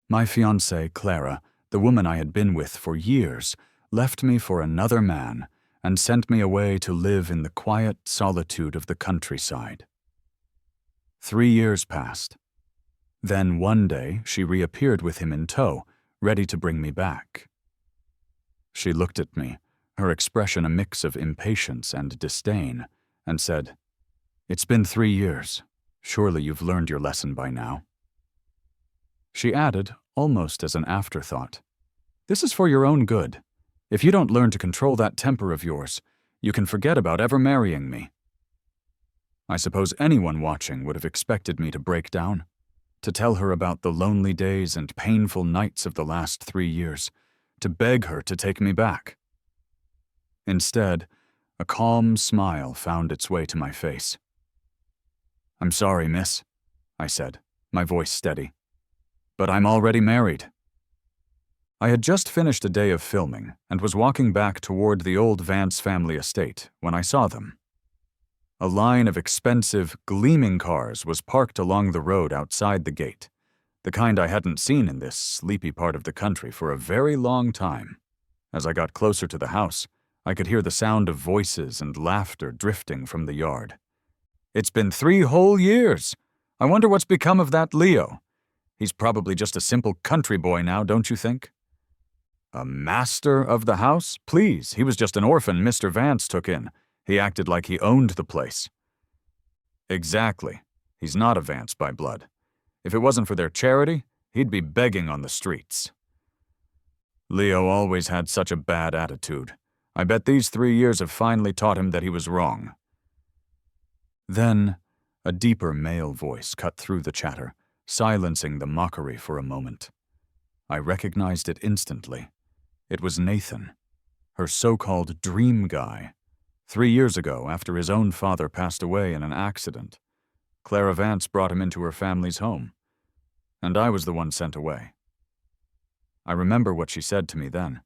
My fiancée, Clara, the woman I had been with for years, left me for another man and sent me away to live in the quiet solitude of the countryside. 3 years passed. Then one day she reappeared with him in tow, ready to bring me back. She looked at me, her expression a mix of impatience and disdain, and said, "It's been 3 years. Surely you've learned your lesson by now." She added, almost as an afterthought, "This is for your own good. If you don't learn to control that temper of yours, you can forget about ever marrying me." I suppose anyone watching would have expected me to break down, to tell her about the lonely days and painful nights of the last 3 years, to beg her to take me back. Instead, a calm smile found its way to my face. "I'm sorry, miss," I said, my voice steady, "but I'm already married." I had just finished a day of filming and was walking back toward the old Vance family estate when I saw them. A line of expensive, gleaming cars was parked along the road outside the gate, the kind I hadn't seen in this sleepy part of the country for a very long time. As I got closer to the house, I could hear the sound of voices and laughter drifting from the yard. "It's been 3 whole years. I wonder what's become of that Leo. He's probably just a simple country boy now, don't you think?" "A master of the house? Please, he was just an orphan Mr. Vance took in. He acted like he owned the place." "Exactly. He's not a Vance by blood. If it wasn't for their charity, he'd be begging on the streets." "Leo always had such a bad attitude. I bet these 3 years have finally taught him that he was wrong." Then, a deeper male voice cut through the chatter, silencing the mockery for a moment. I recognized it instantly. It was Nathan, her so-called dream guy. 3 years ago, after his own father passed away in an accident, Clara Vance brought him into her family's home, and I was the one sent away. I remember what she said to me then,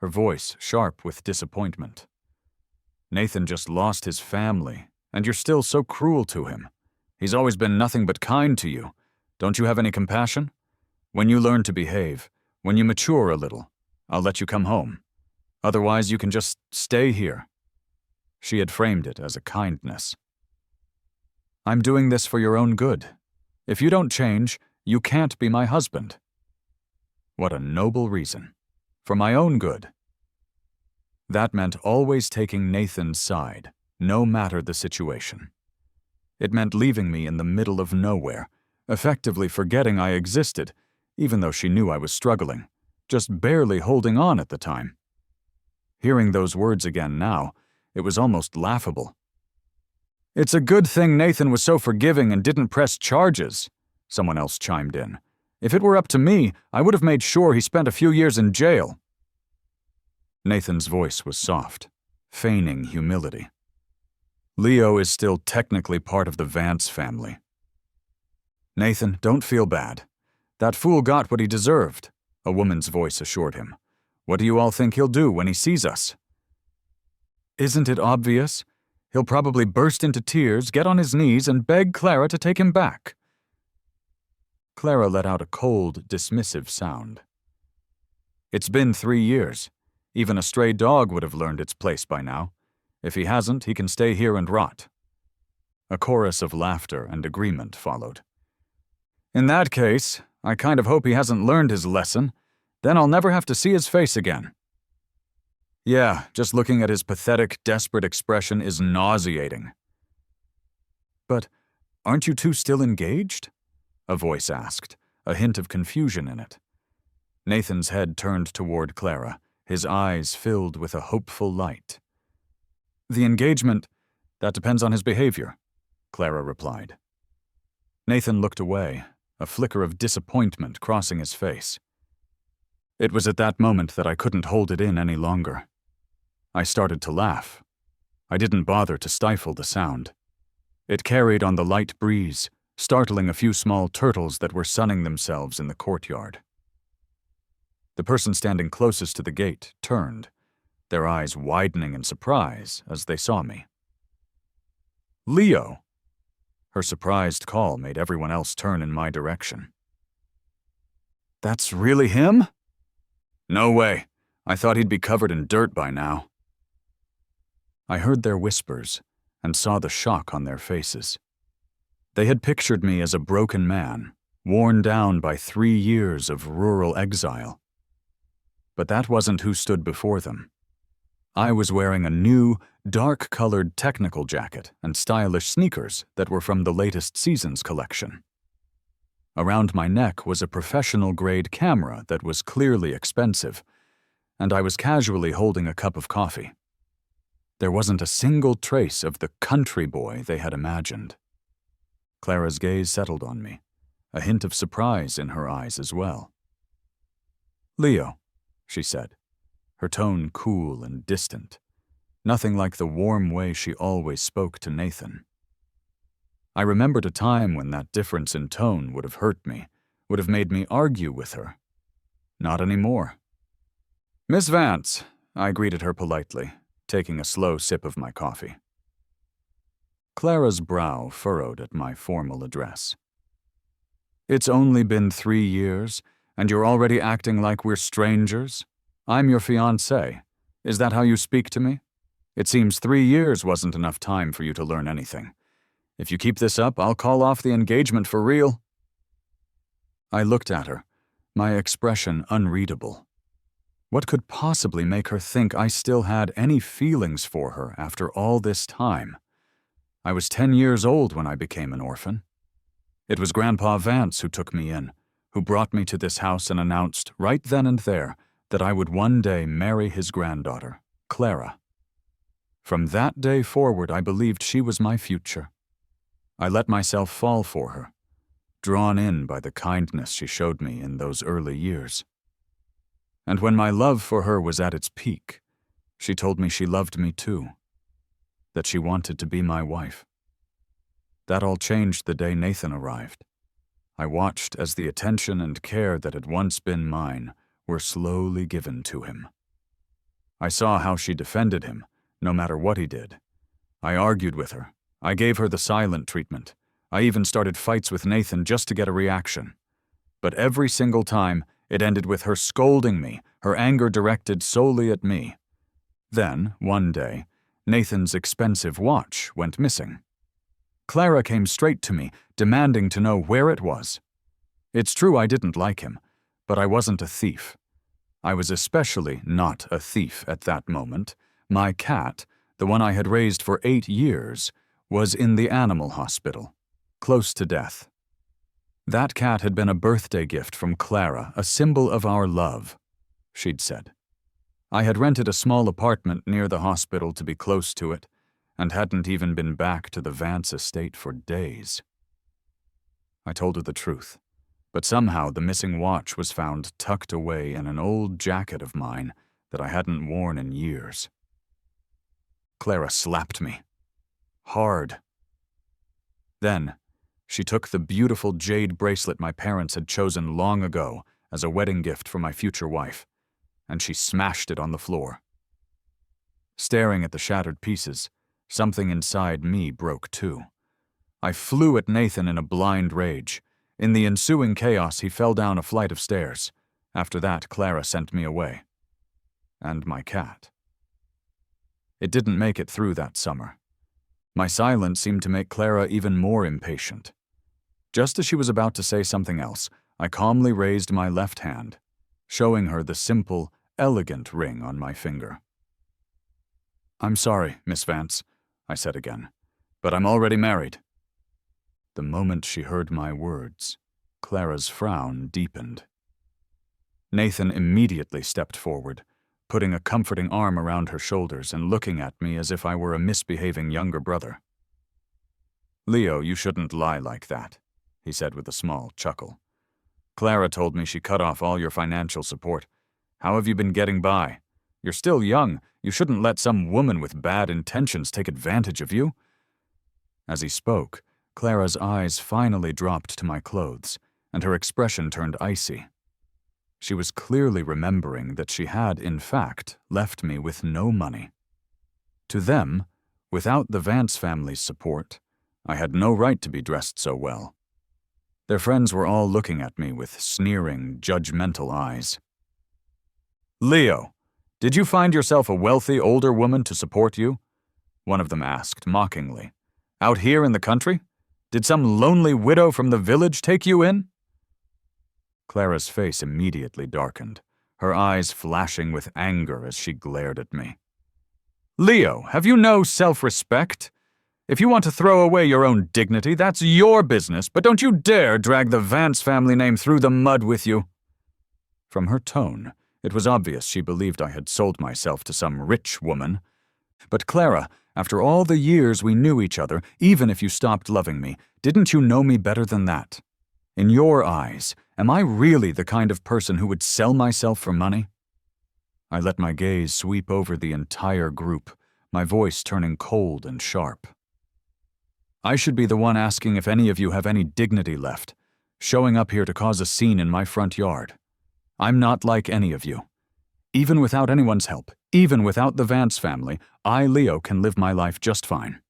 her voice sharp with disappointment. "Nathan just lost his family, and you're still so cruel to him. He's always been nothing but kind to you. Don't you have any compassion? When you learn to behave, when you mature a little, I'll let you come home. Otherwise, you can just stay here." She had framed it as a kindness. "I'm doing this for your own good. If you don't change, you can't be my husband." What a noble reason. For my own good. That meant always taking Nathan's side, no matter the situation. It meant leaving me in the middle of nowhere, effectively forgetting I existed, even though she knew I was struggling, just barely holding on at the time. Hearing those words again now, it was almost laughable. "It's a good thing Nathan was so forgiving and didn't press charges," someone else chimed in. "If it were up to me, I would have made sure he spent a few years in jail." Nathan's voice was soft, feigning humility. "Leo is still technically part of the Vance family." "Nathan, don't feel bad. That fool got what he deserved," a woman's voice assured him. "What do you all think he'll do when he sees us?" "Isn't it obvious? He'll probably burst into tears, get on his knees, and beg Clara to take him back." Clara let out a cold, dismissive sound. "It's been 3 years. Even a stray dog would have learned its place by now. If he hasn't, he can stay here and rot." A chorus of laughter and agreement followed. "In that case, I kind of hope he hasn't learned his lesson. Then I'll never have to see his face again." "Yeah, just looking at his pathetic, desperate expression is nauseating." "But aren't you two still engaged?" a voice asked, a hint of confusion in it. Nathan's head turned toward Clara, his eyes filled with a hopeful light. "The engagement, that depends on his behavior," Clara replied. Nathan looked away, a flicker of disappointment crossing his face. It was at that moment that I couldn't hold it in any longer. I started to laugh. I didn't bother to stifle the sound. It carried on the light breeze, startling a few small turtles that were sunning themselves in the courtyard. The person standing closest to the gate turned, their eyes widening in surprise as they saw me. "Leo!" Her surprised call made everyone else turn in my direction. That's really him? No way. I thought he'd be covered in dirt by now. I heard their whispers and saw the shock on their faces. They had pictured me as a broken man, worn down by 3 years of rural exile. But that wasn't who stood before them. I was wearing a new, dark-colored technical jacket and stylish sneakers that were from the latest season's collection. Around my neck was a professional-grade camera that was clearly expensive, and I was casually holding a cup of coffee. There wasn't a single trace of the country boy they had imagined. Clara's gaze settled on me, a hint of surprise in her eyes as well. "Leo," she said, her tone cool and distant, nothing like the warm way she always spoke to Nathan. I remembered a time when that difference in tone would have hurt me, would have made me argue with her. Not anymore. "Miss Vance," I greeted her politely, taking a slow sip of my coffee. Clara's brow furrowed at my formal address. "It's only been 3 years, and you're already acting like we're strangers? I'm your fiancé. Is that how you speak to me? It seems 3 years wasn't enough time for you to learn anything. If you keep this up, I'll call off the engagement for real." I looked at her, my expression unreadable. What could possibly make her think I still had any feelings for her after all this time? I was 10 years old when I became an orphan. It was Grandpa Vance who took me in, who brought me to this house and announced right then and there that I would one day marry his granddaughter, Clara. From that day forward, I believed she was my future. I let myself fall for her, drawn in by the kindness she showed me in those early years. And when my love for her was at its peak, she told me she loved me too, that she wanted to be my wife. That all changed the day Nathan arrived. I watched as the attention and care that had once been mine were slowly given to him. I saw how she defended him, no matter what he did. I argued with her. I gave her the silent treatment. I even started fights with Nathan just to get a reaction. But every single time, it ended with her scolding me, her anger directed solely at me. Then, one day, Nathan's expensive watch went missing. Clara came straight to me, demanding to know where it was. It's true I didn't like him, but I wasn't a thief. I was especially not a thief at that moment. My cat, the one I had raised for 8 years, was in the animal hospital, close to death. That cat had been a birthday gift from Clara, a symbol of our love, she'd said. I had rented a small apartment near the hospital to be close to it, and hadn't even been back to the Vance estate for days. I told her the truth, but somehow the missing watch was found tucked away in an old jacket of mine that I hadn't worn in years. Clara slapped me. Hard. Then, she took the beautiful jade bracelet my parents had chosen long ago as a wedding gift for my future wife, and she smashed it on the floor. Staring at the shattered pieces, something inside me broke too. I flew at Nathan in a blind rage. In the ensuing chaos, he fell down a flight of stairs. After that, Clara sent me away. And my cat. It didn't make it through that summer. My silence seemed to make Clara even more impatient. Just as she was about to say something else, I calmly raised my left hand, showing her the simple, elegant ring on my finger. "I'm sorry, Miss Vance," I said again, "but I'm already married." The moment she heard my words, Clara's frown deepened. Nathan immediately stepped forward, putting a comforting arm around her shoulders and looking at me as if I were a misbehaving younger brother. "Leo, you shouldn't lie like that," he said with a small chuckle. "Clara told me she cut off all your financial support. How have you been getting by? You're still young. You shouldn't let some woman with bad intentions take advantage of you." As he spoke, Clara's eyes finally dropped to my clothes, and her expression turned icy. She was clearly remembering that she had, in fact, left me with no money. To them, without the Vance family's support, I had no right to be dressed so well. Their friends were all looking at me with sneering, judgmental eyes. "Leo, did you find yourself a wealthy older woman to support you?" one of them asked mockingly. "Out here in the country? Did some lonely widow from the village take you in?" Clara's face immediately darkened, her eyes flashing with anger as she glared at me. "Leo, have you no self-respect? If you want to throw away your own dignity, that's your business, but don't you dare drag the Vance family name through the mud with you." From her tone, it was obvious she believed I had sold myself to some rich woman. "But Clara, after all the years we knew each other, even if you stopped loving me, didn't you know me better than that? In your eyes, am I really the kind of person who would sell myself for money?" I let my gaze sweep over the entire group, my voice turning cold and sharp. "I should be the one asking if any of you have any dignity left, showing up here to cause a scene in my front yard. I'm not like any of you. Even without anyone's help, even without the Vance family, I, Leo, can live my life just fine."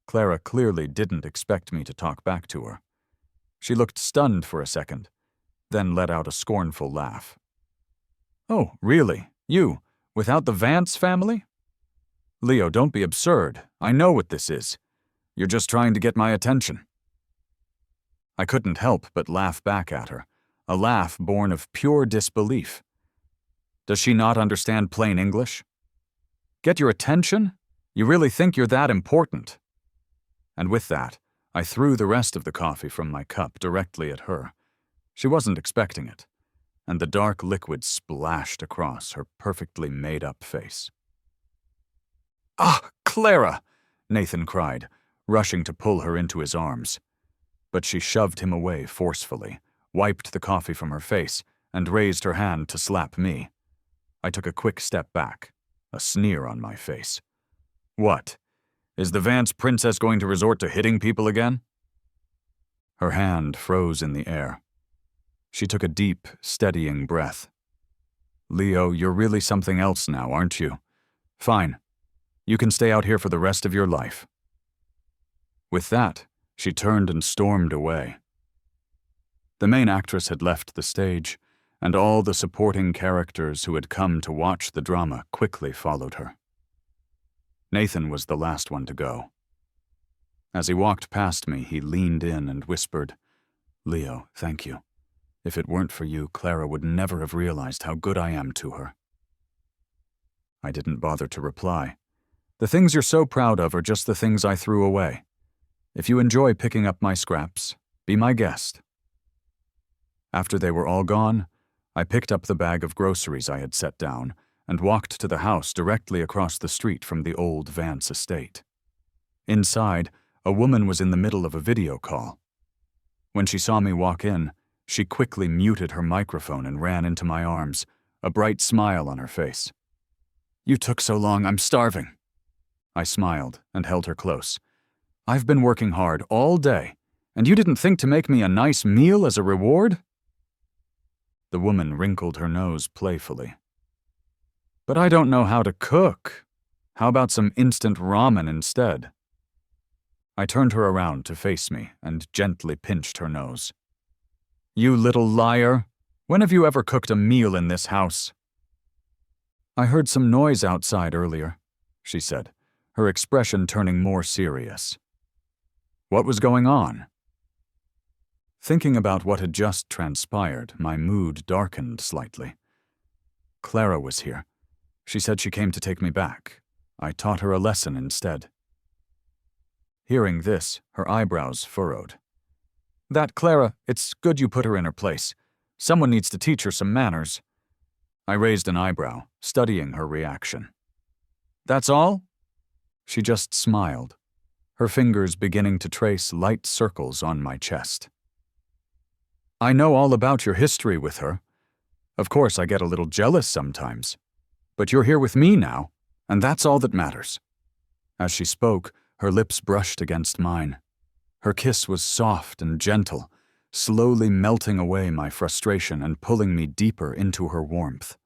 Clara clearly didn't expect me to talk back to her. She looked stunned for a second, then let out a scornful laugh. "Oh, really? You, without the Vance family? Leo, don't be absurd. I know what this is. You're just trying to get my attention." I couldn't help but laugh back at her, a laugh born of pure disbelief. Does she not understand plain English? Get your attention? You really think you're that important? And with that, I threw the rest of the coffee from my cup directly at her. She wasn't expecting it, and the dark liquid splashed across her perfectly made-up face. "Ah, Clara!" Nathan cried, rushing to pull her into his arms. But she shoved him away forcefully, wiped the coffee from her face, and raised her hand to slap me. I took a quick step back, a sneer on my face. "What? Is the Vance princess going to resort to hitting people again?" Her hand froze in the air. She took a deep, steadying breath. "Leo, you're really something else now, aren't you? Fine. You can stay out here for the rest of your life." With that, she turned and stormed away. The main actress had left the stage, and all the supporting characters who had come to watch the drama quickly followed her. Nathan was the last one to go. As he walked past me, he leaned in and whispered, "Leo, thank you. If it weren't for you, Clara would never have realized how good I am to her." I didn't bother to reply. The things you're so proud of are just the things I threw away. If you enjoy picking up my scraps, be my guest. After they were all gone, I picked up the bag of groceries I had set down and walked to the house directly across the street from the old Vance estate. Inside, a woman was in the middle of a video call. When she saw me walk in, she quickly muted her microphone and ran into my arms, a bright smile on her face. "You took so long, I'm starving." I smiled and held her close. "I've been working hard all day, and you didn't think to make me a nice meal as a reward?" The woman wrinkled her nose playfully. "But I don't know how to cook. How about some instant ramen instead?" I turned her around to face me and gently pinched her nose. "You little liar! When have you ever cooked a meal in this house?" "I heard some noise outside earlier," she said, her expression turning more serious. "What was going on?" Thinking about what had just transpired, my mood darkened slightly. Clara was here. She said she came to take me back. I taught her a lesson instead. Hearing this, her eyebrows furrowed. "That Clara, it's good you put her in her place. Someone needs to teach her some manners." I raised an eyebrow, studying her reaction. "That's all?" She just smiled, her fingers beginning to trace light circles on my chest. "I know all about your history with her. Of course, I get a little jealous sometimes. But you're here with me now, and that's all that matters." As she spoke, her lips brushed against mine. Her kiss was soft and gentle, slowly melting away my frustration and pulling me deeper into her warmth.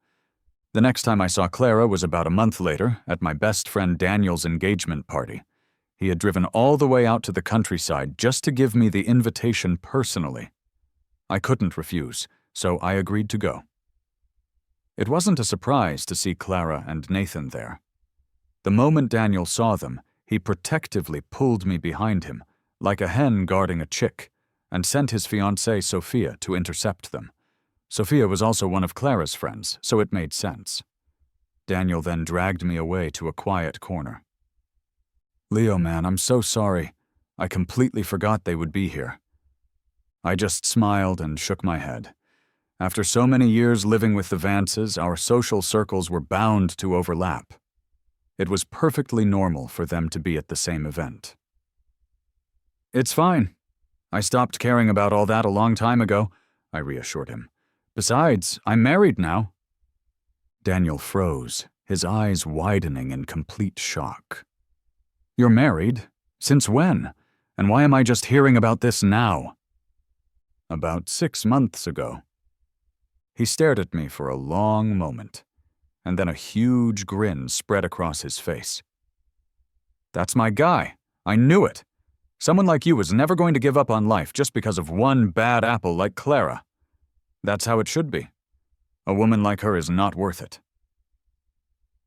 The next time I saw Clara was about a month later at my best friend Daniel's engagement party. He had driven all the way out to the countryside just to give me the invitation personally. I couldn't refuse, so I agreed to go. It wasn't a surprise to see Clara and Nathan there. The moment Daniel saw them, he protectively pulled me behind him, like a hen guarding a chick, and sent his fiancée Sophia to intercept them. Sophia was also one of Clara's friends, so it made sense. Daniel then dragged me away to a quiet corner. "Leo, man, I'm so sorry. I completely forgot they would be here." I just smiled and shook my head. After so many years living with the Vances, our social circles were bound to overlap. It was perfectly normal for them to be at the same event. "It's fine. I stopped caring about all that a long time ago," I reassured him. "Besides, I'm married now." Daniel froze, his eyes widening in complete shock. "You're married? Since when? And why am I just hearing about this now?" "About 6 months ago." He stared at me for a long moment, and then a huge grin spread across his face. "That's my guy. I knew it. Someone like you is never going to give up on life just because of one bad apple like Clara. That's how it should be. A woman like her is not worth it."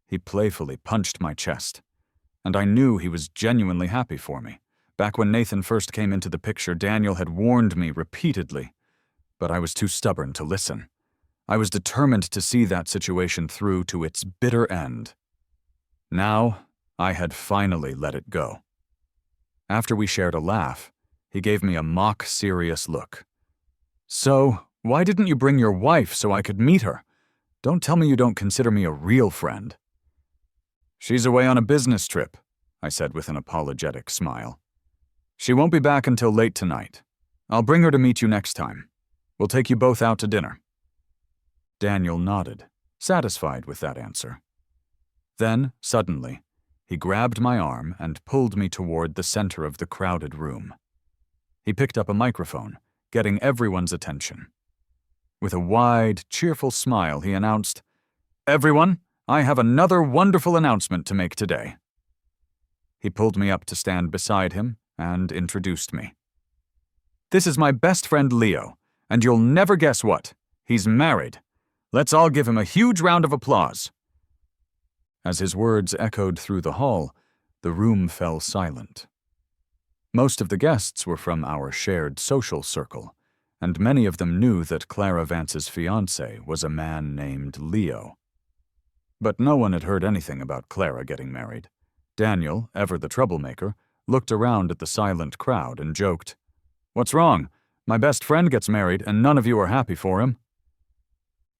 He playfully punched my chest, and I knew he was genuinely happy for me. Back when Nathan first came into the picture, Daniel had warned me repeatedly, but I was too stubborn to listen. I was determined to see that situation through to its bitter end. Now, I had finally let it go. After we shared a laugh, he gave me a mock-serious look. "So, why didn't you bring your wife so I could meet her? Don't tell me you don't consider me a real friend." "She's away on a business trip," I said with an apologetic smile. "She won't be back until late tonight. I'll bring her to meet you next time. We'll take you both out to dinner." Daniel nodded, satisfied with that answer. Then, suddenly, he grabbed my arm and pulled me toward the center of the crowded room. He picked up a microphone, getting everyone's attention. With a wide, cheerful smile, he announced, "Everyone, I have another wonderful announcement to make today." He pulled me up to stand beside him and introduced me. "This is my best friend Leo, and you'll never guess what. He's married. Let's all give him a huge round of applause." As his words echoed through the hall, the room fell silent. Most of the guests were from our shared social circle, and many of them knew that Clara Vance's fiancé was a man named Leo. But no one had heard anything about Clara getting married. Daniel, ever the troublemaker, looked around at the silent crowd and joked, "What's wrong? My best friend gets married and none of you are happy for him."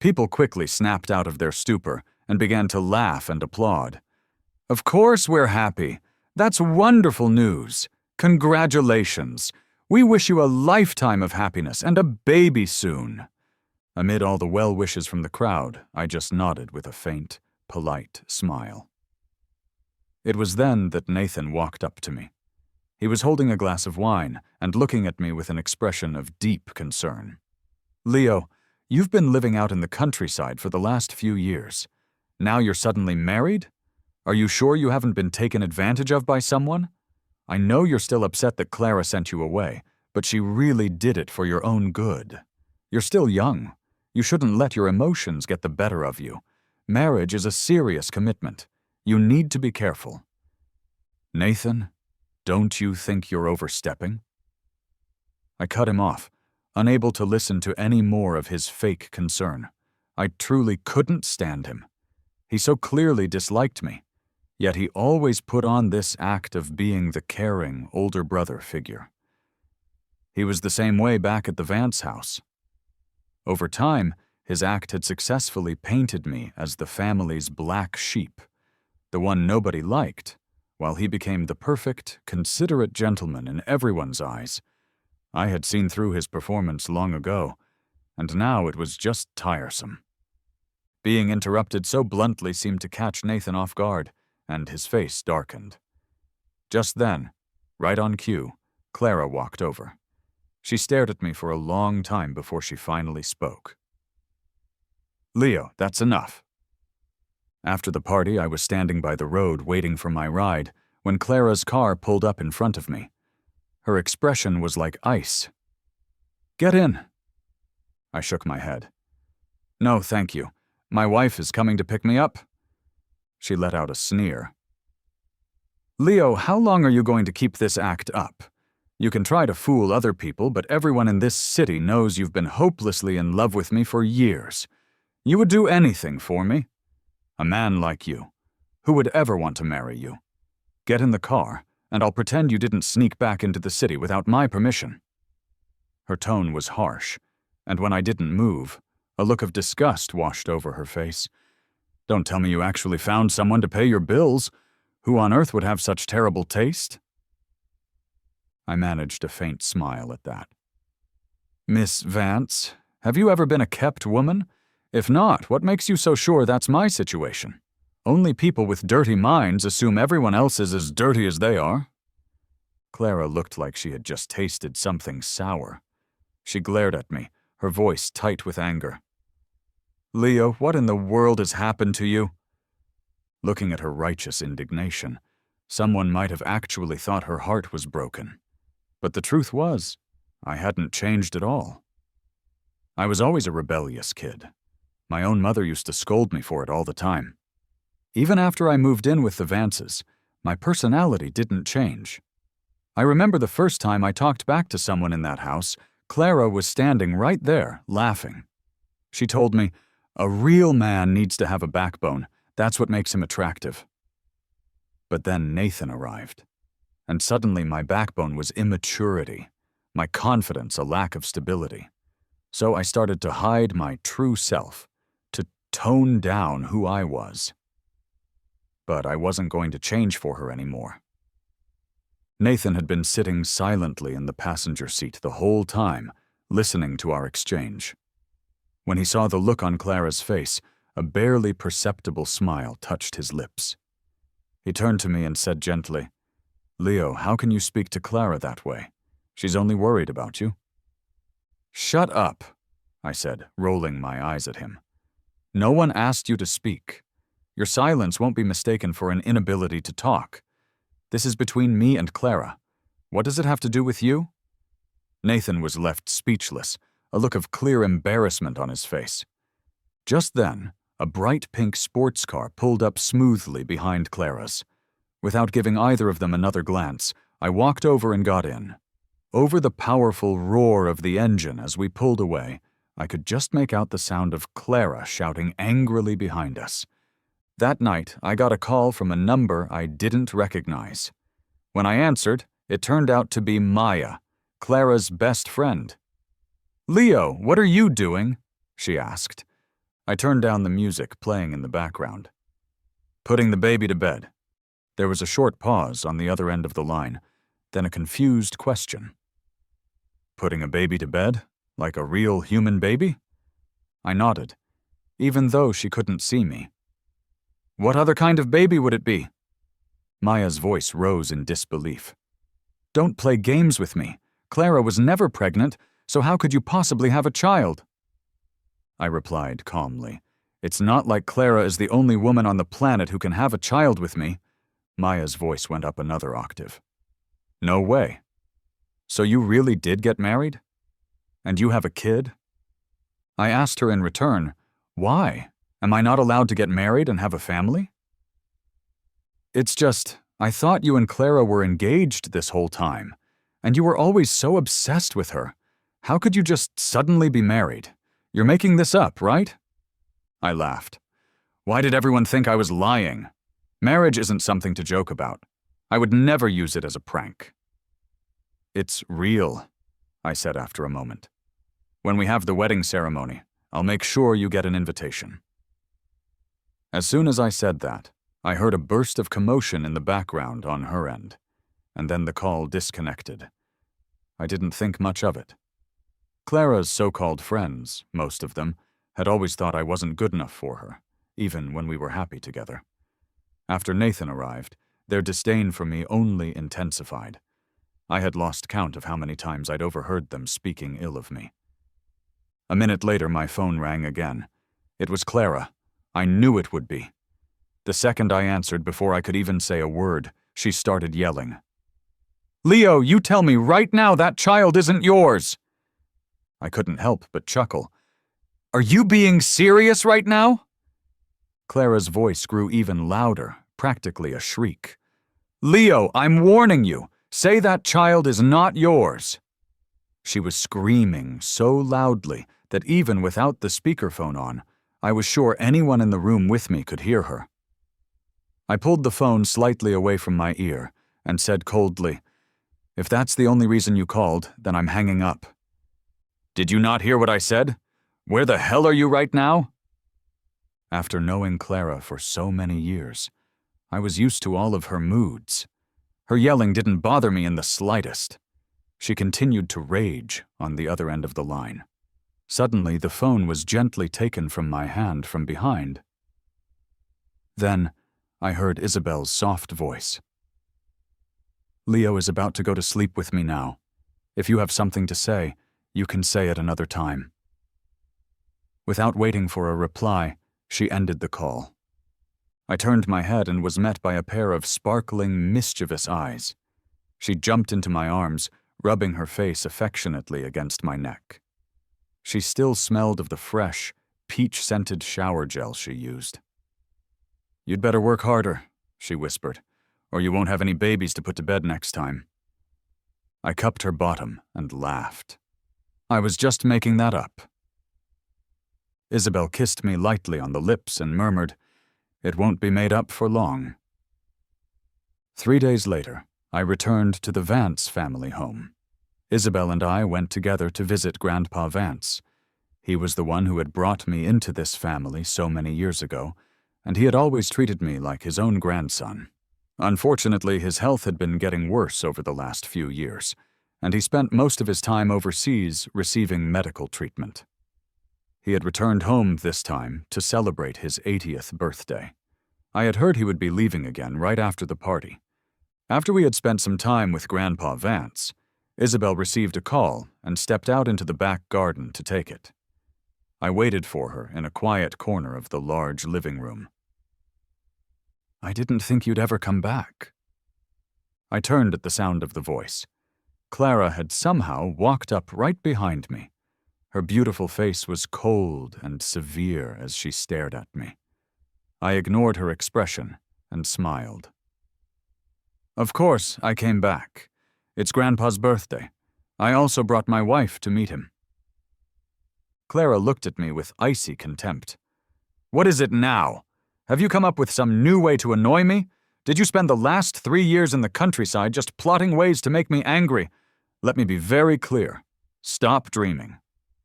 People quickly snapped out of their stupor and began to laugh and applaud. "Of course we're happy. That's wonderful news. Congratulations. We wish you a lifetime of happiness and a baby soon." Amid all the well wishes from the crowd, I just nodded with a faint, polite smile. It was then that Nathan walked up to me. He was holding a glass of wine and looking at me with an expression of deep concern. "Leo, you've been living out in the countryside for the last few years. Now you're suddenly married? Are you sure you haven't been taken advantage of by someone? I know you're still upset that Clara sent you away, but she really did it for your own good. You're still young. You shouldn't let your emotions get the better of you. Marriage is a serious commitment. You need to be careful." "Nathan, don't you think you're overstepping?" I cut him off, unable to listen to any more of his fake concern. I truly couldn't stand him. He so clearly disliked me, yet he always put on this act of being the caring older brother figure. He was the same way back at the Vance house. Over time, his act had successfully painted me as the family's black sheep, the one nobody liked, while he became the perfect, considerate gentleman in everyone's eyes. I had seen through his performance long ago, and now it was just tiresome. Being interrupted so bluntly seemed to catch Nathan off guard, and his face darkened. Just then, right on cue, Clara walked over. She stared at me for a long time before she finally spoke. "Leo, that's enough." After the party, I was standing by the road waiting for my ride when Clara's car pulled up in front of me. Her expression was like ice. "Get in." I shook my head. "No, thank you. My wife is coming to pick me up." She let out a sneer. "Leo, how long are you going to keep this act up? You can try to fool other people, but everyone in this city knows you've been hopelessly in love with me for years. You would do anything for me. A man like you. Who would ever want to marry you? Get in the car, and I'll pretend you didn't sneak back into the city without my permission." Her tone was harsh, and when I didn't move, a look of disgust washed over her face. "Don't tell me you actually found someone to pay your bills. Who on earth would have such terrible taste?" I managed a faint smile at that. "Miss Vance, have you ever been a kept woman? If not, what makes you so sure that's my situation? Only people with dirty minds assume everyone else is as dirty as they are." Clara looked like she had just tasted something sour. She glared at me, her voice tight with anger. "Leo, what in the world has happened to you?" Looking at her righteous indignation, someone might have actually thought her heart was broken. But the truth was, I hadn't changed at all. I was always a rebellious kid. My own mother used to scold me for it all the time. Even after I moved in with the Vances, my personality didn't change. I remember the first time I talked back to someone in that house, Clara was standing right there, laughing. She told me, "A real man needs to have a backbone. That's what makes him attractive." But then Nathan arrived, and suddenly my backbone was immaturity, my confidence a lack of stability. So I started to hide my true self, to tone down who I was. But I wasn't going to change for her anymore. Nathan had been sitting silently in the passenger seat the whole time, listening to our exchange. When he saw the look on Clara's face, a barely perceptible smile touched his lips. He turned to me and said gently, "Leo, how can you speak to Clara that way? She's only worried about you." "Shut up," I said, rolling my eyes at him. "No one asked you to speak. Your silence won't be mistaken for an inability to talk. This is between me and Clara. What does it have to do with you?" Nathan was left speechless, a look of clear embarrassment on his face. Just then, a bright pink sports car pulled up smoothly behind Clara's. Without giving either of them another glance, I walked over and got in. Over the powerful roar of the engine as we pulled away, I could just make out the sound of Clara shouting angrily behind us. That night, I got a call from a number I didn't recognize. When I answered, it turned out to be Maya, Clara's best friend. "Leo, what are you doing?" she asked. I turned down the music playing in the background. "Putting the baby to bed." There was a short pause on the other end of the line, then a confused question. "Putting a baby to bed? Like a real human baby?" I nodded, even though she couldn't see me. "What other kind of baby would it be?" Maya's voice rose in disbelief. "Don't play games with me. Clara was never pregnant, so how could you possibly have a child?" I replied calmly, "It's not like Clara is the only woman on the planet who can have a child with me." Maya's voice went up another octave. "No way. So you really did get married? And you have a kid?" I asked her in return, "Why? Am I not allowed to get married and have a family?" "It's just, I thought you and Clara were engaged this whole time, and you were always so obsessed with her. How could you just suddenly be married? You're making this up, right?" I laughed. "Why did everyone think I was lying? Marriage isn't something to joke about. I would never use it as a prank." "It's real," I said after a moment. "When we have the wedding ceremony, I'll make sure you get an invitation." As soon as I said that, I heard a burst of commotion in the background on her end, and then the call disconnected. I didn't think much of it. Clara's so-called friends, most of them, had always thought I wasn't good enough for her, even when we were happy together. After Nathan arrived, their disdain for me only intensified. I had lost count of how many times I'd overheard them speaking ill of me. A minute later, my phone rang again. It was Clara. I knew it would be. The second I answered, before I could even say a word, she started yelling. "Leo, you tell me right now that child isn't yours!" I couldn't help but chuckle. "Are you being serious right now?" Clara's voice grew even louder, practically a shriek. "Leo, I'm warning you. Say that child is not yours." She was screaming so loudly that even without the speakerphone on, I was sure anyone in the room with me could hear her. I pulled the phone slightly away from my ear and said coldly, "If that's the only reason you called, then I'm hanging up." "Did you not hear what I said? Where the hell are you right now?" After knowing Clara for so many years, I was used to all of her moods. Her yelling didn't bother me in the slightest. She continued to rage on the other end of the line. Suddenly, the phone was gently taken from my hand from behind. Then, I heard Isabel's soft voice. "Leo is about to go to sleep with me now. If you have something to say, you can say it another time." Without waiting for a reply, she ended the call. I turned my head and was met by a pair of sparkling, mischievous eyes. She jumped into my arms, rubbing her face affectionately against my neck. She still smelled of the fresh, peach-scented shower gel she used. "You'd better work harder," she whispered, "or you won't have any babies to put to bed next time." I cupped her bottom and laughed. I was just making that up. Isabel kissed me lightly on the lips and murmured, "It won't be made up for long." 3 days later, I returned to the Vance family home. Isabel and I went together to visit Grandpa Vance. He was the one who had brought me into this family so many years ago, and he had always treated me like his own grandson. Unfortunately, his health had been getting worse over the last few years, and he spent most of his time overseas receiving medical treatment. He had returned home this time to celebrate his 80th birthday. I had heard he would be leaving again right after the party. After we had spent some time with Grandpa Vance, Isabel received a call and stepped out into the back garden to take it. I waited for her in a quiet corner of the large living room. "I didn't think you'd ever come back." I turned at the sound of the voice. Clara had somehow walked up right behind me. Her beautiful face was cold and severe as she stared at me. I ignored her expression and smiled. "Of course, I came back. It's Grandpa's birthday. I also brought my wife to meet him." Clara looked at me with icy contempt. "What is it now? Have you come up with some new way to annoy me? Did you spend the last 3 years in the countryside just plotting ways to make me angry? Let me be very clear. Stop dreaming.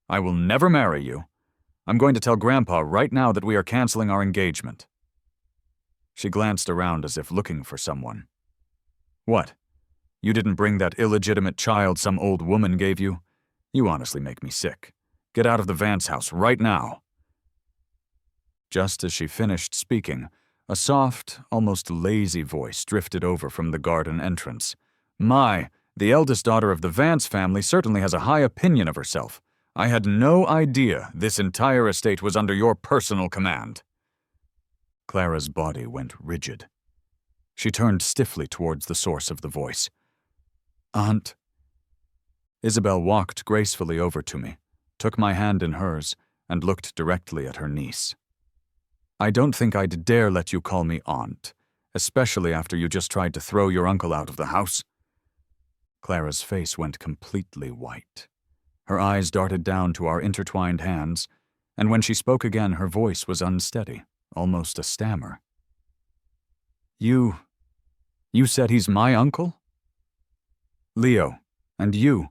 I will never marry you. I'm going to tell Grandpa right now that we are canceling our engagement." She glanced around as if looking for someone. "What? You didn't bring that illegitimate child some old woman gave you? You honestly make me sick. Get out of the Vance house right now." Just as she finished speaking, a soft, almost lazy voice drifted over from the garden entrance. "My, the eldest daughter of the Vance family certainly has a high opinion of herself. I had no idea this entire estate was under your personal command." Clara's body went rigid. She turned stiffly towards the source of the voice. "Aunt." Isabel walked gracefully over to me, took my hand in hers, and looked directly at her niece. "I don't think I'd dare let you call me aunt, especially after you just tried to throw your uncle out of the house." Clara's face went completely white. Her eyes darted down to our intertwined hands, and when she spoke again, her voice was unsteady, almost a stammer. You said he's my uncle?" "Leo, and you?"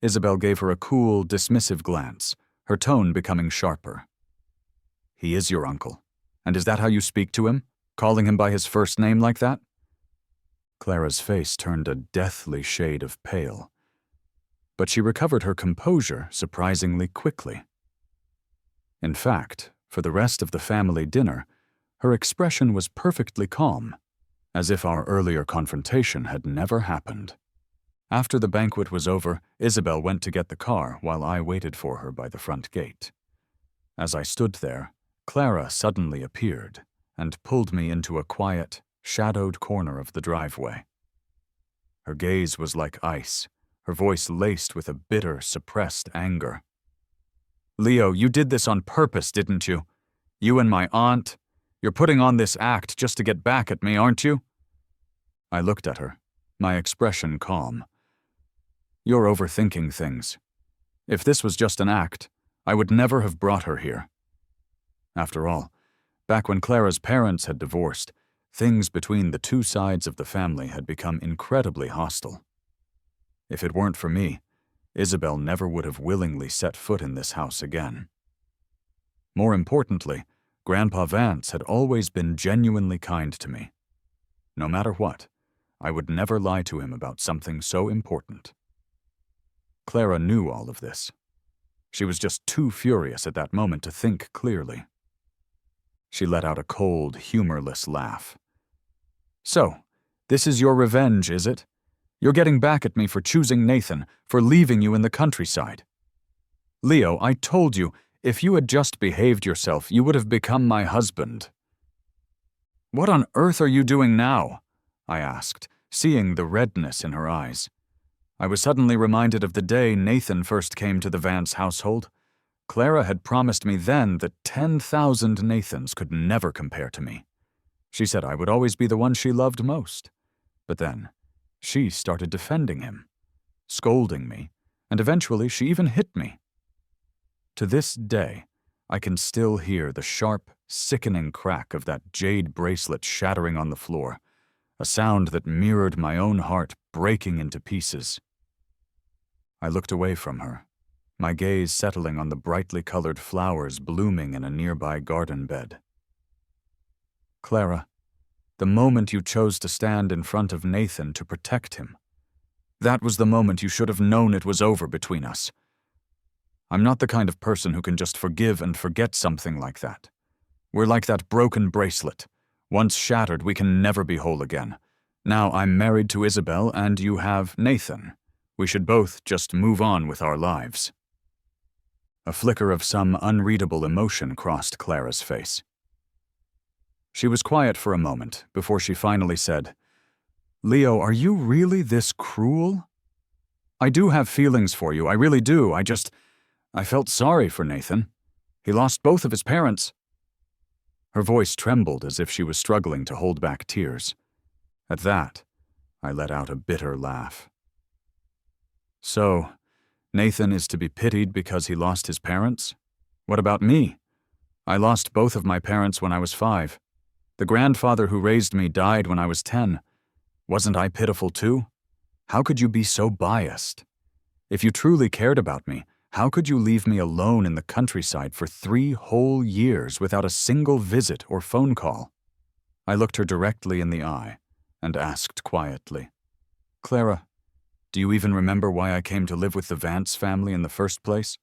Isabel gave her a cool, dismissive glance, her tone becoming sharper. "He is your uncle, and is that how you speak to him, calling him by his first name like that?" Clara's face turned a deathly shade of pale, but she recovered her composure surprisingly quickly. In fact, for the rest of the family dinner, her expression was perfectly calm, as if our earlier confrontation had never happened. After the banquet was over, Isabel went to get the car while I waited for her by the front gate. As I stood there, Clara suddenly appeared and pulled me into a quiet, shadowed corner of the driveway. Her gaze was like ice, her voice laced with a bitter, suppressed anger. "Leo, you did this on purpose, didn't you? You and my aunt. You're putting on this act just to get back at me, aren't you?" I looked at her, my expression calm. "You're overthinking things. If this was just an act, I would never have brought her here." After all, back when Clara's parents had divorced, things between the two sides of the family had become incredibly hostile. If it weren't for me, Isabel never would have willingly set foot in this house again. More importantly, Grandpa Vance had always been genuinely kind to me. No matter what, I would never lie to him about something so important. Clara knew all of this. She was just too furious at that moment to think clearly. She let out a cold, humorless laugh. "So, this is your revenge, is it? You're getting back at me for choosing Nathan, for leaving you in the countryside. Leo, I told you, if you had just behaved yourself, you would have become my husband." "What on earth are you doing now?" I asked, seeing the redness in her eyes. I was suddenly reminded of the day Nathan first came to the Vance household. Clara had promised me then that 10,000 Nathans could never compare to me. She said I would always be the one she loved most. But then, she started defending him, scolding me, and eventually she even hit me. To this day, I can still hear the sharp, sickening crack of that jade bracelet shattering on the floor, a sound that mirrored my own heart breaking into pieces. I looked away from her, my gaze settling on the brightly colored flowers blooming in a nearby garden bed. "Clara, the moment you chose to stand in front of Nathan to protect him, that was the moment you should have known it was over between us. I'm not the kind of person who can just forgive and forget something like that. We're like that broken bracelet. Once shattered, we can never be whole again. Now I'm married to Isabel and you have Nathan. We should both just move on with our lives." A flicker of some unreadable emotion crossed Clara's face. She was quiet for a moment before she finally said, "Leo, are you really this cruel? I do have feelings for you, I really do. I felt sorry for Nathan. He lost both of his parents." Her voice trembled as if she was struggling to hold back tears. At that, I let out a bitter laugh. "So, Nathan is to be pitied because he lost his parents? What about me? I lost both of my parents when I was 5. The grandfather who raised me died when I was 10. Wasn't I pitiful too? How could you be so biased? If you truly cared about me, how could you leave me alone in the countryside for 3 whole years without a single visit or phone call?" I looked her directly in the eye and asked quietly, "Clara, do you even remember why I came to live with the Vance family in the first place?"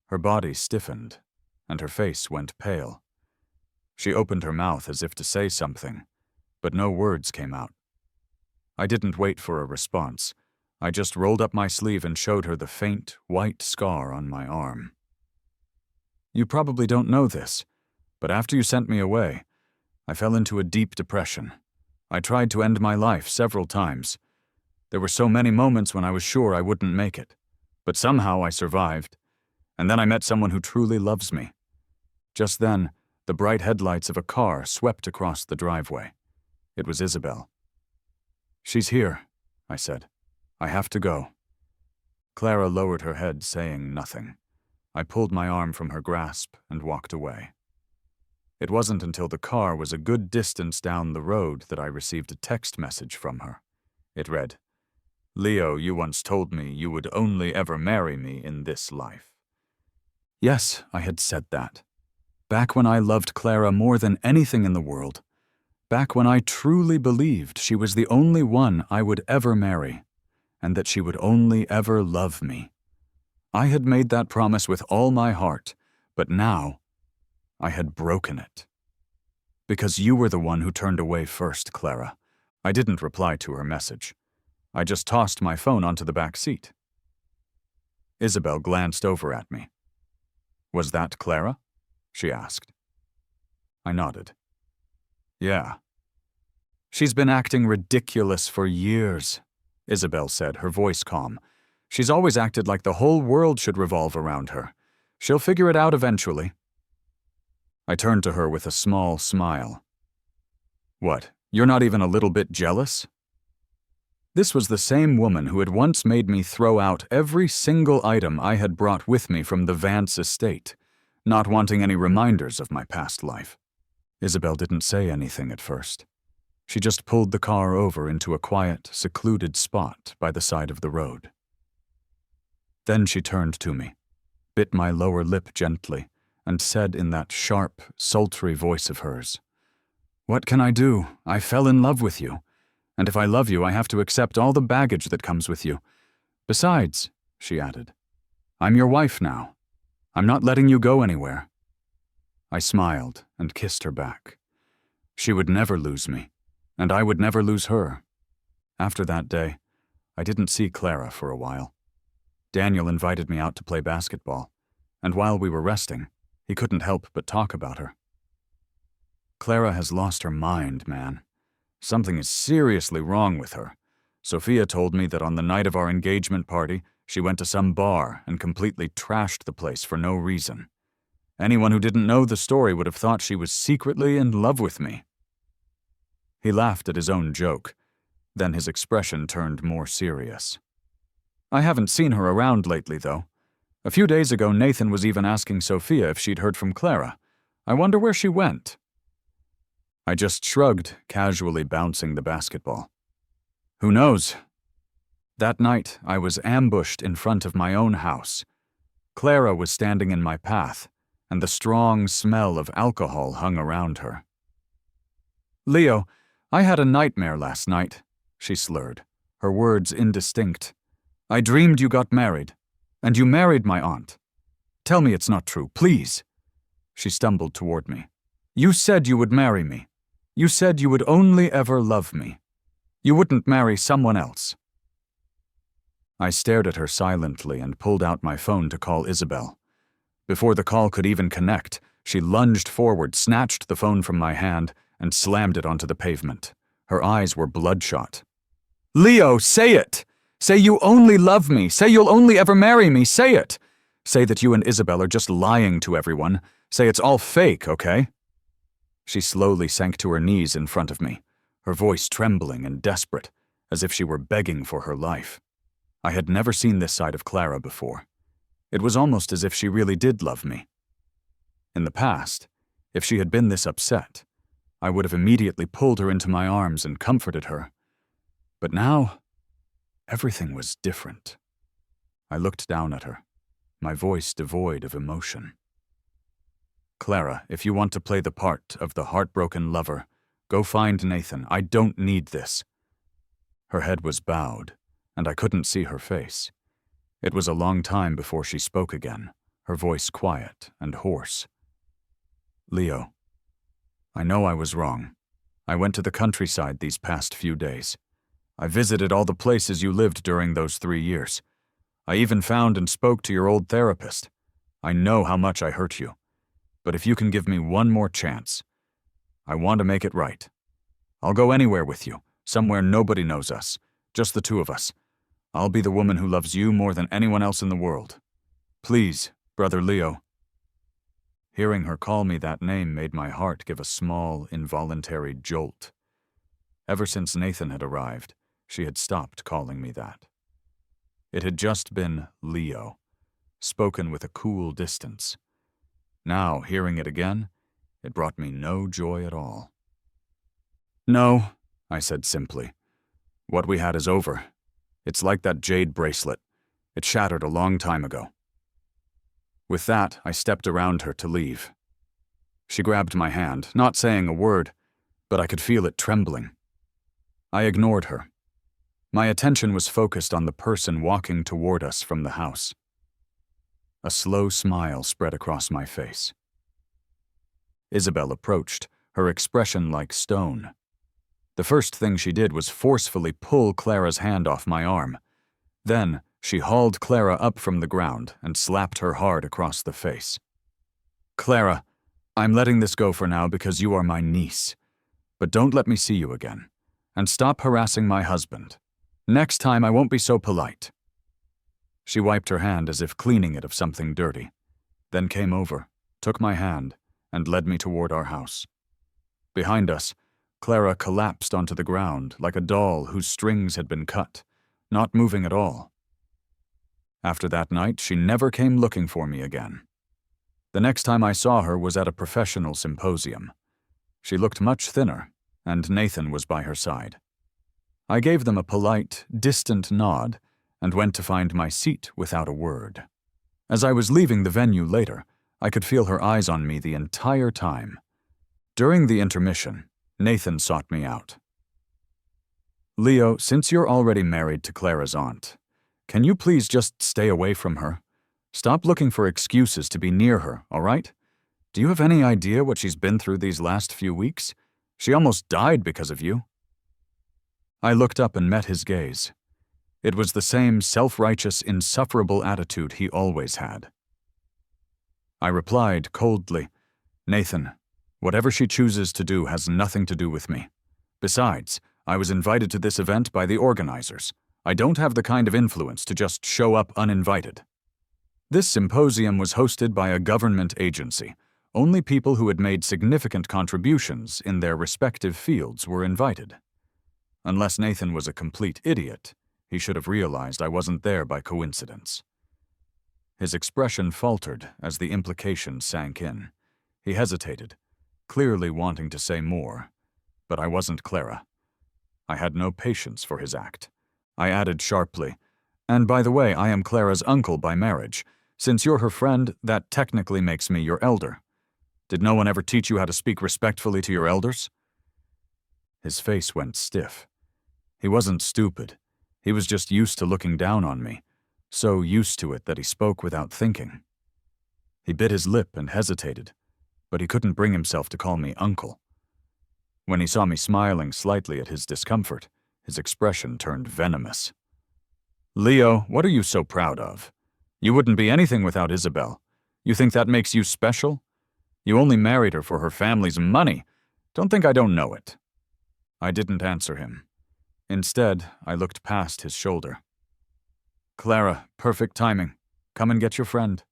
Her body stiffened, and her face went pale. She opened her mouth as if to say something, but no words came out. I didn't wait for a response. I just rolled up my sleeve and showed her the faint, white scar on my arm. "You probably don't know this, but after you sent me away, I fell into a deep depression. I tried to end my life several times. There were so many moments when I was sure I wouldn't make it, but somehow I survived. And then I met someone who truly loves me." Just then, the bright headlights of a car swept across the driveway. It was Isabel. "She's here," I said. "I have to go." Clara lowered her head, saying nothing. I pulled my arm from her grasp and walked away. It wasn't until the car was a good distance down the road that I received a text message from her. It read, "Leo, you once told me you would only ever marry me in this life." Yes, I had said that. Back when I loved Clara more than anything in the world. Back when I truly believed she was the only one I would ever marry, and that she would only ever love me. I had made that promise with all my heart, but now I had broken it. Because you were the one who turned away first, Clara. I didn't reply to her message. I just tossed my phone onto the back seat. Isabel glanced over at me. "Was that Clara?" she asked. I nodded. "Yeah, She's been acting ridiculous for years, Isabel said, her voice calm. She's always acted like the whole world should revolve around her. She'll figure it out eventually. I turned to her with a small smile. What, you're not even a little bit jealous? This was the same woman who had once made me throw out every single item I had brought with me from the Vance estate, not wanting any reminders of my past life. Isabel didn't say anything at first. She just pulled the car over into a quiet, secluded spot by the side of the road. Then she turned to me, bit my lower lip gently, and said in that sharp, sultry voice of hers, "What can I do? I fell in love with you. And if I love you, I have to accept all the baggage that comes with you. Besides," she added, "I'm your wife now. I'm not letting you go anywhere." I smiled and kissed her back. She would never lose me, and I would never lose her. After that day, I didn't see Clara for a while. Daniel invited me out to play basketball, and while we were resting, he couldn't help but talk about her. Clara has lost her mind, man. Something is seriously wrong with her. Sophia told me that on the night of our engagement party, she went to some bar and completely trashed the place for no reason. Anyone who didn't know the story would have thought she was secretly in love with me. He laughed at his own joke. Then his expression turned more serious. I haven't seen her around lately, though. A few days ago, Nathan was even asking Sophia if she'd heard from Clara. I wonder where she went. I just shrugged, casually bouncing the basketball. Who knows? That night, I was ambushed in front of my own house. Clara was standing in my path, and the strong smell of alcohol hung around her. "Leo, I had a nightmare last night," she slurred, her words indistinct. "I dreamed you got married, and you married my aunt. Tell me it's not true, please." She stumbled toward me. "You said you would marry me. You said you would only ever love me. You wouldn't marry someone else." I stared at her silently and pulled out my phone to call Isabel. Before the call could even connect, she lunged forward, snatched the phone from my hand, and slammed it onto the pavement. Her eyes were bloodshot. "Leo, say it! Say you only love me! Say you'll only ever marry me! Say it! Say that you and Isabel are just lying to everyone. Say it's all fake, okay?" She slowly sank to her knees in front of me, her voice trembling and desperate, as if she were begging for her life. I had never seen this side of Clara before. It was almost as if she really did love me. In the past, if she had been this upset, I would have immediately pulled her into my arms and comforted her. But now, everything was different. I looked down at her, my voice devoid of emotion. "Clara, if you want to play the part of the heartbroken lover, go find Nathan. I don't need this." Her head was bowed, and I couldn't see her face. It was a long time before she spoke again, her voice quiet and hoarse. "Leo, I know I was wrong. I went to the countryside these past few days. I visited all the places you lived during those 3 years. I even found and spoke to your old therapist. I know how much I hurt you. But if you can give me one more chance, I want to make it right. I'll go anywhere with you, somewhere nobody knows us, just the two of us. I'll be the woman who loves you more than anyone else in the world. Please, Brother Leo." Hearing her call me that name made my heart give a small, involuntary jolt. Ever since Nathan had arrived, she had stopped calling me that. It had just been Leo, spoken with a cool distance. Now, hearing it again, it brought me no joy at all. "No," I said simply. "What we had is over. It's like that jade bracelet. It shattered a long time ago." With that, I stepped around her to leave. She grabbed my hand, not saying a word, but I could feel it trembling. I ignored her. My attention was focused on the person walking toward us from the house. A slow smile spread across my face. Isabel approached, her expression like stone. The first thing she did was forcefully pull Clara's hand off my arm. Then, she hauled Clara up from the ground and slapped her hard across the face. "Clara, I'm letting this go for now because you are my niece. But don't let me see you again. and stop harassing my husband. Next time I won't be so polite." She wiped her hand as if cleaning it of something dirty, then came over, took my hand, and led me toward our house. Behind us, Clara collapsed onto the ground like a doll whose strings had been cut, not moving at all. After that night, she never came looking for me again. The next time I saw her was at a professional symposium. She looked much thinner, and Nathan was by her side. I gave them a polite, distant nod and went to find my seat without a word. As I was leaving the venue later, I could feel her eyes on me the entire time. During the intermission, Nathan sought me out. "Leo, since you're already married to Clara's aunt, can you please just stay away from her? Stop looking for excuses to be near her, all right? Do you have any idea what she's been through these last few weeks? She almost died because of you." I looked up and met his gaze. It was the same self-righteous, insufferable attitude he always had. I replied coldly, "Nathan, whatever she chooses to do has nothing to do with me. Besides, I was invited to this event by the organizers. I don't have the kind of influence to just show up uninvited." This symposium was hosted by a government agency. Only people who had made significant contributions in their respective fields were invited. Unless Nathan was a complete idiot, he should have realized I wasn't there by coincidence. His expression faltered as the implication sank in. He hesitated, clearly wanting to say more, but I wasn't Clara. I had no patience for his act. I added sharply, "And by the way, I am Clara's uncle by marriage. Since you're her friend, that technically makes me your elder. Did no one ever teach you how to speak respectfully to your elders?" His face went stiff. He wasn't stupid. He was just used to looking down on me, so used to it that he spoke without thinking. He bit his lip and hesitated, but he couldn't bring himself to call me uncle. When he saw me smiling slightly at his discomfort, his expression turned venomous. "Leo, what are you so proud of? You wouldn't be anything without Isabel. You think that makes you special? You only married her for her family's money. Don't think I don't know it." I didn't answer him. Instead, I looked past his shoulder. "Clara, perfect timing. Come and get your friend."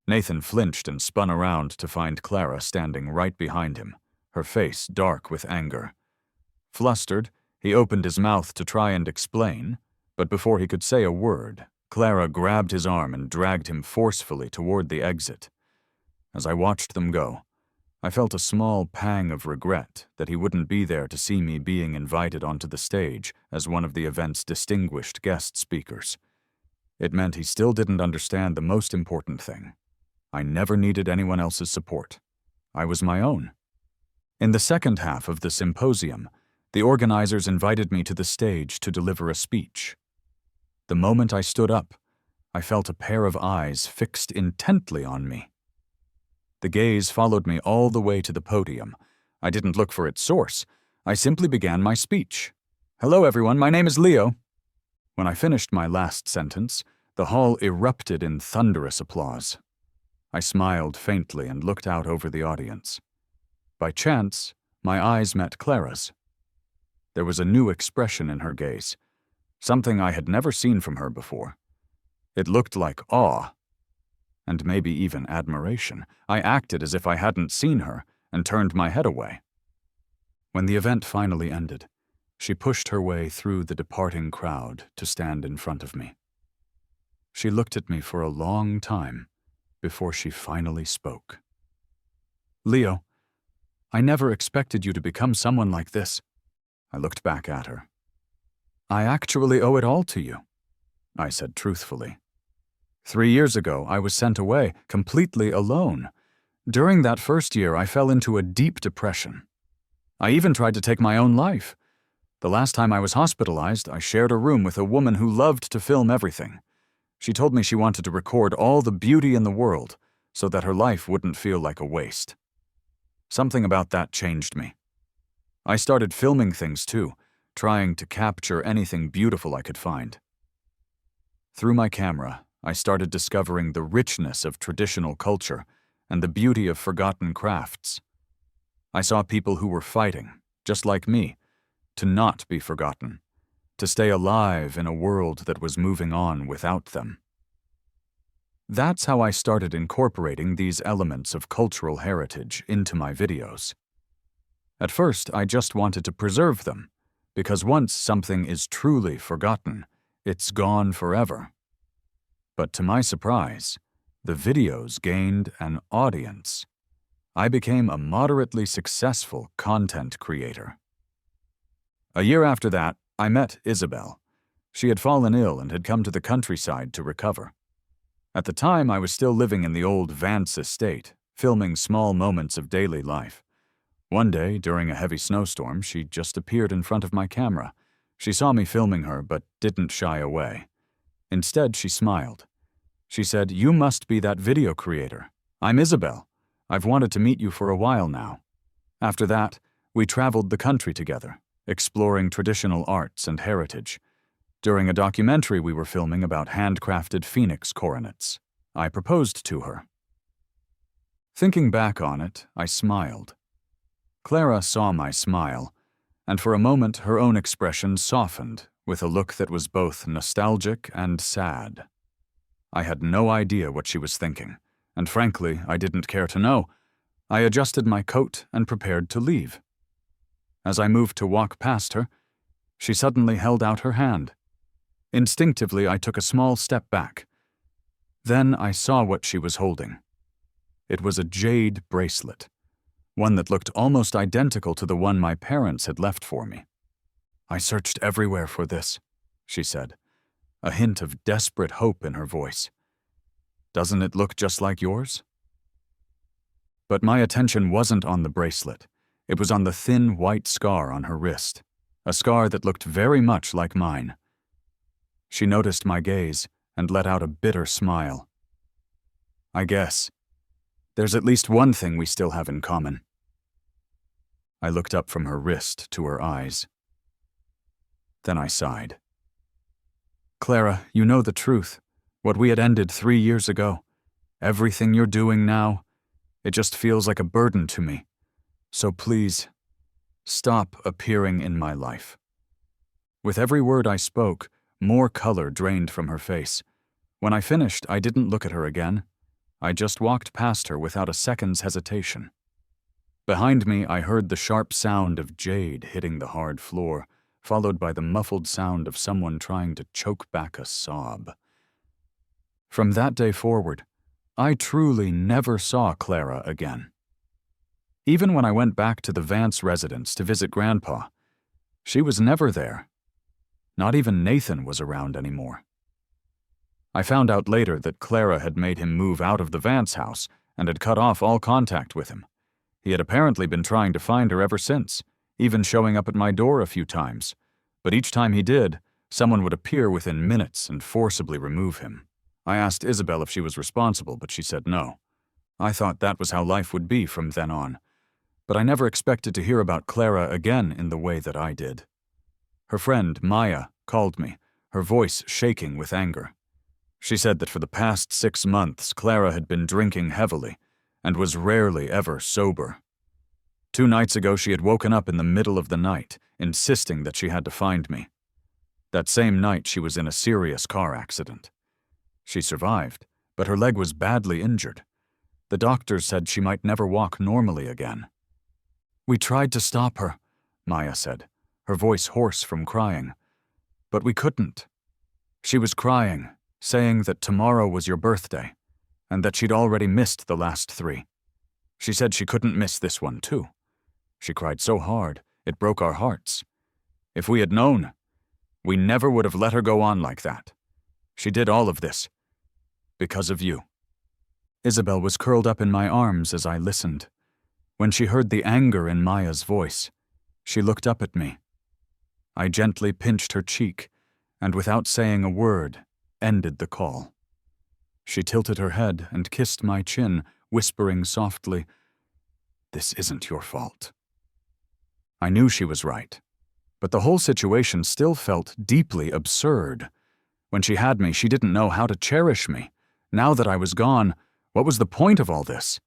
Nathan flinched and spun around to find Clara standing right behind him, her face dark with anger. Flustered, he opened his mouth to try and explain, but before he could say a word, Clara grabbed his arm and dragged him forcefully toward the exit. As I watched them go, I felt a small pang of regret that he wouldn't be there to see me being invited onto the stage as one of the event's distinguished guest speakers. It meant he still didn't understand the most important thing. I never needed anyone else's support. I was my own. In the second half of the symposium, the organizers invited me to the stage to deliver a speech. The moment I stood up, I felt a pair of eyes fixed intently on me. The gaze followed me all the way to the podium. I didn't look for its source. I simply began my speech. "Hello, everyone. My name is Leo." When I finished my last sentence, the hall erupted in thunderous applause. I smiled faintly and looked out over the audience. By chance, my eyes met Clara's. There was a new expression in her gaze, something I had never seen from her before. It looked like awe, and maybe even admiration. I acted as if I hadn't seen her and turned my head away. When the event finally ended, she pushed her way through the departing crowd to stand in front of me. She looked at me for a long time before she finally spoke. "Leo, I never expected you to become someone like this." I looked back at her. "I actually owe it all to you," I said truthfully. 3 years ago, I was sent away, completely alone. During that first year, I fell into a deep depression. I even tried to take my own life. The last time I was hospitalized, I shared a room with a woman who loved to film everything. She told me she wanted to record all the beauty in the world so that her life wouldn't feel like a waste. Something about that changed me. I started filming things too, trying to capture anything beautiful I could find. Through my camera, I started discovering the richness of traditional culture and the beauty of forgotten crafts. I saw people who were fighting, just like me, to not be forgotten, to stay alive in a world that was moving on without them. That's how I started incorporating these elements of cultural heritage into my videos. At first, I just wanted to preserve them, because once something is truly forgotten, it's gone forever. But to my surprise, the videos gained an audience. I became a moderately successful content creator. A year after that, I met Isabel. She had fallen ill and had come to the countryside to recover. At the time, I was still living in the old Vance estate, filming small moments of daily life. One day, during a heavy snowstorm, she just appeared in front of my camera. She saw me filming her, but didn't shy away. Instead, she smiled. She said, "You must be that video creator. I'm Isabel. I've wanted to meet you for a while now." After that, we traveled the country together, exploring traditional arts and heritage. During a documentary we were filming about handcrafted phoenix coronets, I proposed to her. Thinking back on it, I smiled. Clara saw my smile, and for a moment her own expression softened with a look that was both nostalgic and sad. I had no idea what she was thinking, and frankly, I didn't care to know. I adjusted my coat and prepared to leave. As I moved to walk past her, she suddenly held out her hand. Instinctively, I took a small step back. Then I saw what she was holding. It was a jade bracelet, one that looked almost identical to the one my parents had left for me. "I searched everywhere for this," she said, a hint of desperate hope in her voice. "Doesn't it look just like yours?" But my attention wasn't on the bracelet. It was on the thin white scar on her wrist, a scar that looked very much like mine. She noticed my gaze and let out a bitter smile. "I guess. There's at least one thing we still have in common." I looked up from her wrist to her eyes. Then I sighed. "Clara, you know the truth. What we had ended 3 years ago. Everything you're doing now, it just feels like a burden to me. So please, stop appearing in my life." With every word I spoke, more color drained from her face. When I finished, I didn't look at her again. I just walked past her without a second's hesitation. Behind me, I heard the sharp sound of jade hitting the hard floor, followed by the muffled sound of someone trying to choke back a sob. From that day forward, I truly never saw Clara again. Even when I went back to the Vance residence to visit Grandpa, she was never there. Not even Nathan was around anymore. I found out later that Clara had made him move out of the Vance house and had cut off all contact with him. He had apparently been trying to find her ever since, even showing up at my door a few times. But each time he did, someone would appear within minutes and forcibly remove him. I asked Isabel if she was responsible, but she said no. I thought that was how life would be from then on. But I never expected to hear about Clara again in the way that I did. Her friend, Maya, called me, her voice shaking with anger. She said that for the past 6 months, Clara had been drinking heavily and was rarely ever sober. 2 nights ago, she had woken up in the middle of the night, insisting that she had to find me. That same night, she was in a serious car accident. She survived, but her leg was badly injured. The doctors said she might never walk normally again. "We tried to stop her," Maya said, her voice hoarse from crying. "But we couldn't. She was crying, saying that tomorrow was your birthday, and that she'd already missed the last 3. She said she couldn't miss this one, too. She cried so hard, it broke our hearts. If we had known, we never would have let her go on like that. She did all of this because of you." Isabel was curled up in my arms as I listened. When she heard the anger in Maya's voice, she looked up at me. I gently pinched her cheek, and without saying a word, ended the call. She tilted her head and kissed my chin, whispering softly, "This isn't your fault." I knew she was right, but the whole situation still felt deeply absurd. When she had me, she didn't know how to cherish me. Now that I was gone, what was the point of all this?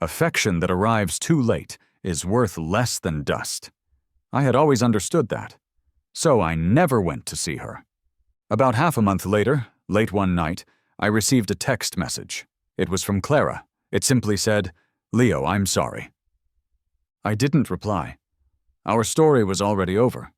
Affection that arrives too late is worth less than dust. I had always understood that. So I never went to see her. About half a month later, late one night, I received a text message. It was from Clara. It simply said, "Leo, I'm sorry." I didn't reply. Our story was already over.